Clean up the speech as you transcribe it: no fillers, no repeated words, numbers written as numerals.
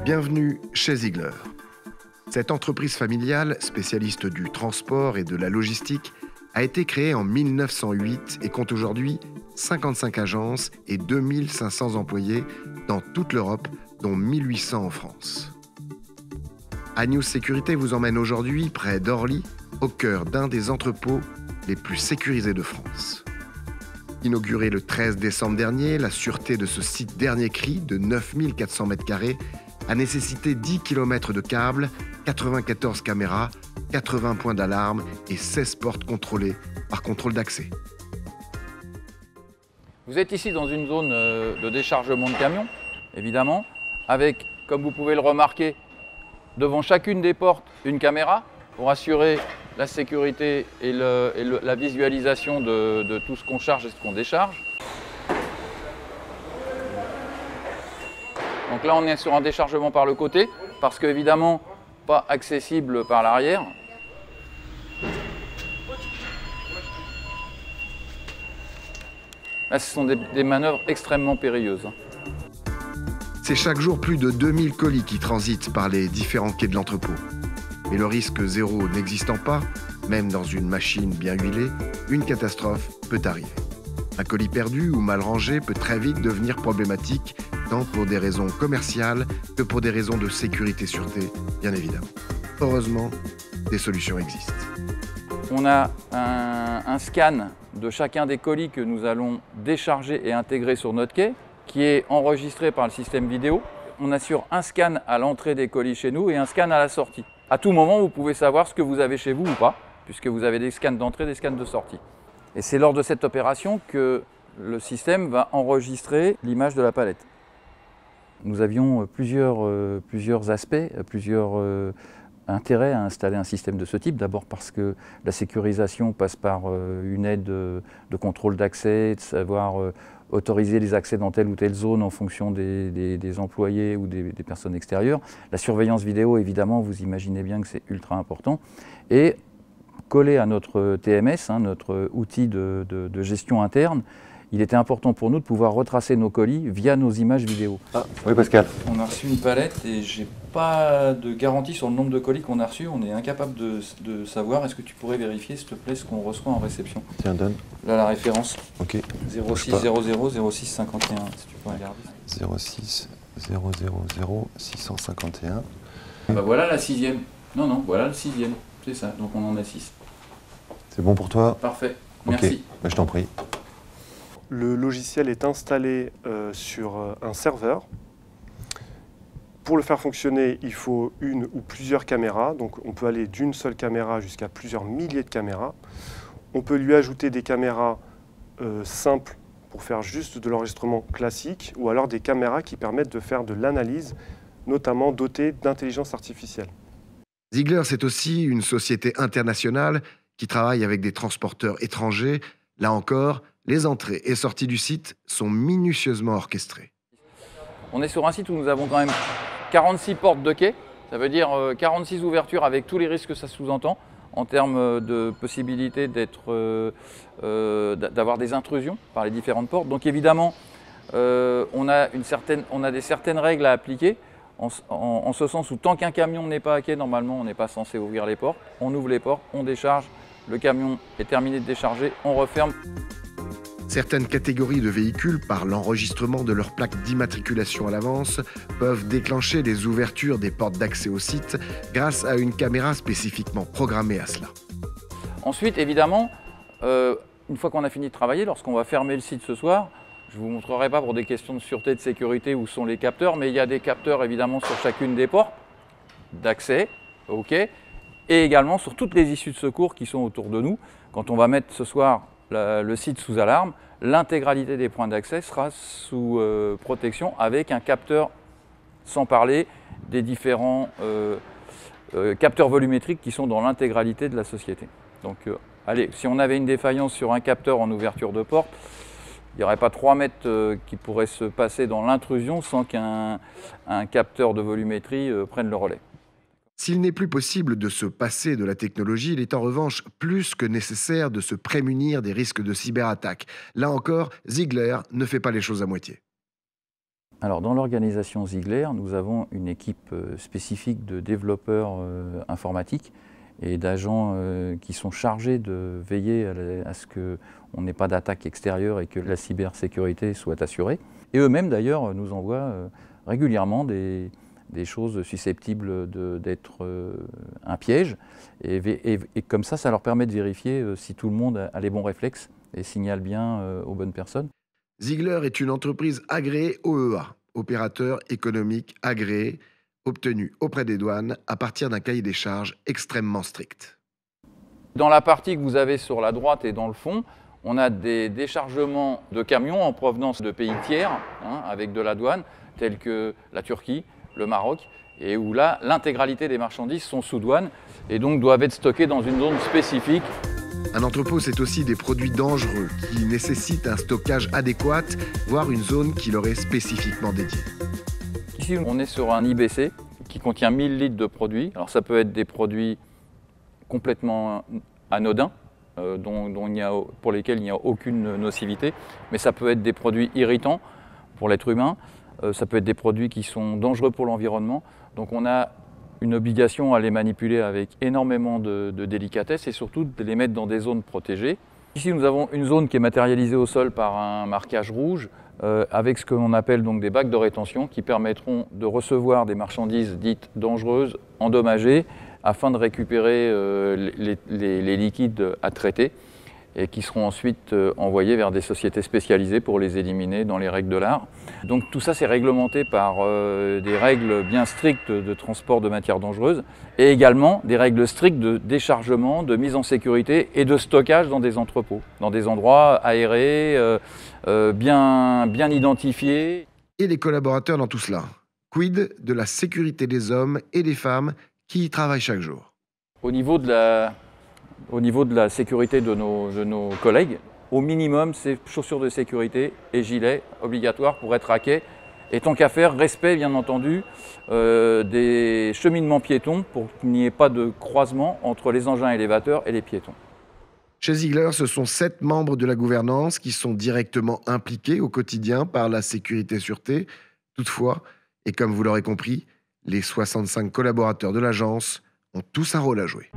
Bienvenue chez Ziegler. Cette entreprise familiale, spécialiste du transport et de la logistique, a été créée en 1908 et compte aujourd'hui 55 agences et 2500 employés dans toute l'Europe, dont 1800 en France. Anews Sécurité vous emmène aujourd'hui près d'Orly, au cœur d'un des entrepôts les plus sécurisés de France. Inauguré le 13 décembre dernier, la sûreté de ce site dernier cri de 9400 m² a nécessité 10 km de câbles, 94 caméras, 80 points d'alarme et 16 portes contrôlées par contrôle d'accès. Vous êtes ici dans une zone de déchargement de camions, évidemment, avec, comme vous pouvez le remarquer, devant chacune des portes, une caméra pour assurer la sécurité et la visualisation de tout ce qu'on charge et ce qu'on décharge. Donc là, on est sur un déchargement par le côté, parce qu'évidemment, pas accessible par l'arrière. Là, ce sont des manœuvres extrêmement périlleuses. C'est chaque jour plus de 2000 colis qui transitent par les différents quais de l'entrepôt. Mais le risque zéro n'existant pas, même dans une machine bien huilée, une catastrophe peut arriver. Un colis perdu ou mal rangé peut très vite devenir problématique, tant pour des raisons commerciales que pour des raisons de sécurité-sûreté, bien évidemment. Heureusement, des solutions existent. On a un scan de chacun des colis que nous allons décharger et intégrer sur notre quai, qui est enregistré par le système vidéo. On assure un scan à l'entrée des colis chez nous et un scan à la sortie. À tout moment, vous pouvez savoir ce que vous avez chez vous ou pas, puisque vous avez des scans d'entrée et des scans de sortie. Et c'est lors de cette opération que le système va enregistrer l'image de la palette. Nous avions plusieurs aspects, plusieurs intérêts à installer un système de ce type. D'abord parce que la sécurisation passe par une aide de contrôle d'accès, de savoir autoriser les accès dans telle ou telle zone en fonction des employés ou des personnes extérieures. La surveillance vidéo, évidemment, vous imaginez bien que c'est ultra important. Et collé à notre TMS, notre outil de gestion interne, il était important pour nous de pouvoir retracer nos colis via nos images vidéo. Ah, oui Pascal. On a reçu une palette et j'ai pas de garantie sur le nombre de colis qu'on a reçus. On est incapable de savoir. Est-ce que tu pourrais vérifier, s'il te plaît, ce qu'on reçoit en réception? Tiens, donne. Là, la référence. Ok. 0600 0651, si tu peux regarder. 06 000 651. Bah voilà la sixième. Non, voilà le sixième. C'est ça, donc on en a 6. C'est bon pour toi? Parfait, okay. Merci. Bah, je t'en prie. Le logiciel est installé sur un serveur. Pour le faire fonctionner, il faut une ou plusieurs caméras. Donc on peut aller d'une seule caméra jusqu'à plusieurs milliers de caméras. On peut lui ajouter des caméras simples pour faire juste de l'enregistrement classique, ou alors des caméras qui permettent de faire de l'analyse, notamment dotées d'intelligence artificielle. Ziegler, c'est aussi une société internationale qui travaille avec des transporteurs étrangers. Là encore, les entrées et sorties du site sont minutieusement orchestrées. On est sur un site où nous avons quand même 46 portes de quai. Ça veut dire 46 ouvertures avec tous les risques que ça sous-entend en termes de possibilité d'avoir des intrusions par les différentes portes. Donc évidemment, on a certaines règles à appliquer. En ce sens où tant qu'un camion n'est pas à quai, normalement on n'est pas censé ouvrir les portes. On ouvre les portes, on décharge, le camion est terminé de décharger, on referme. Certaines catégories de véhicules, par l'enregistrement de leur plaque d'immatriculation à l'avance, peuvent déclencher les ouvertures des portes d'accès au site grâce à une caméra spécifiquement programmée à cela. Ensuite, évidemment, une fois qu'on a fini de travailler, lorsqu'on va fermer le site ce soir, je ne vous montrerai pas pour des questions de sûreté et de sécurité où sont les capteurs, mais il y a des capteurs évidemment sur chacune des portes d'accès, ok, et également sur toutes les issues de secours qui sont autour de nous. Quand on va mettre ce soir le site sous alarme, l'intégralité des points d'accès sera sous protection avec un capteur, sans parler des différents capteurs volumétriques qui sont dans l'intégralité de la société. Donc allez, si on avait une défaillance sur un capteur en ouverture de porte, il n'y aurait pas 3 mètres qui pourraient se passer dans l'intrusion sans qu'un capteur de volumétrie prenne le relais. S'il n'est plus possible de se passer de la technologie, il est en revanche plus que nécessaire de se prémunir des risques de cyberattaque. Là encore, Ziegler ne fait pas les choses à moitié. Alors, dans l'organisation Ziegler, nous avons une équipe spécifique de développeurs informatiques et d'agents qui sont chargés de veiller à ce qu'on n'ait pas d'attaque extérieure et que la cybersécurité soit assurée. Et eux-mêmes, d'ailleurs, nous envoient régulièrement des choses susceptibles d'être un piège. Et comme ça leur permet de vérifier si tout le monde a les bons réflexes et signale bien aux bonnes personnes. Ziegler est une entreprise agréée OEA, opérateur économique agréé, obtenu auprès des douanes à partir d'un cahier des charges extrêmement strict. Dans la partie que vous avez sur la droite et dans le fond, on a des déchargements de camions en provenance de pays tiers, avec de la douane, tels que la Turquie, le Maroc, et où là, l'intégralité des marchandises sont sous douane et donc doivent être stockées dans une zone spécifique. Un entrepôt, c'est aussi des produits dangereux qui nécessitent un stockage adéquat, voire une zone qui leur est spécifiquement dédiée. Ici, on est sur un IBC qui contient 1000 litres de produits. Alors ça peut être des produits complètement anodins, pour lesquels il n'y a aucune nocivité, mais ça peut être des produits irritants pour l'être humain, ça peut être des produits qui sont dangereux pour l'environnement. Donc on a une obligation à les manipuler avec énormément de délicatesse et surtout de les mettre dans des zones protégées. Ici, nous avons une zone qui est matérialisée au sol par un marquage rouge avec ce que l'on appelle donc des bacs de rétention qui permettront de recevoir des marchandises dites dangereuses, endommagées, afin de récupérer les liquides à traiter et qui seront ensuite envoyés vers des sociétés spécialisées pour les éliminer dans les règles de l'art. Donc tout ça, c'est réglementé par des règles bien strictes de transport de matières dangereuses et également des règles strictes de déchargement, de mise en sécurité et de stockage dans des entrepôts, dans des endroits aérés, bien identifiés. Et les collaborateurs dans tout cela? Quid de la sécurité des hommes et des femmes qui y travaillent chaque jour? Au niveau de la sécurité de nos collègues, au minimum, c'est chaussures de sécurité et gilets obligatoires pour être hackés. Et tant qu'à faire, respect bien entendu des cheminements piétons pour qu'il n'y ait pas de croisement entre les engins élévateurs et les piétons. Chez Ziegler, ce sont 7 membres de la gouvernance qui sont directement impliqués au quotidien par la sécurité-sûreté. Toutefois, et comme vous l'aurez compris, les 65 collaborateurs de l'agence ont tous un rôle à jouer.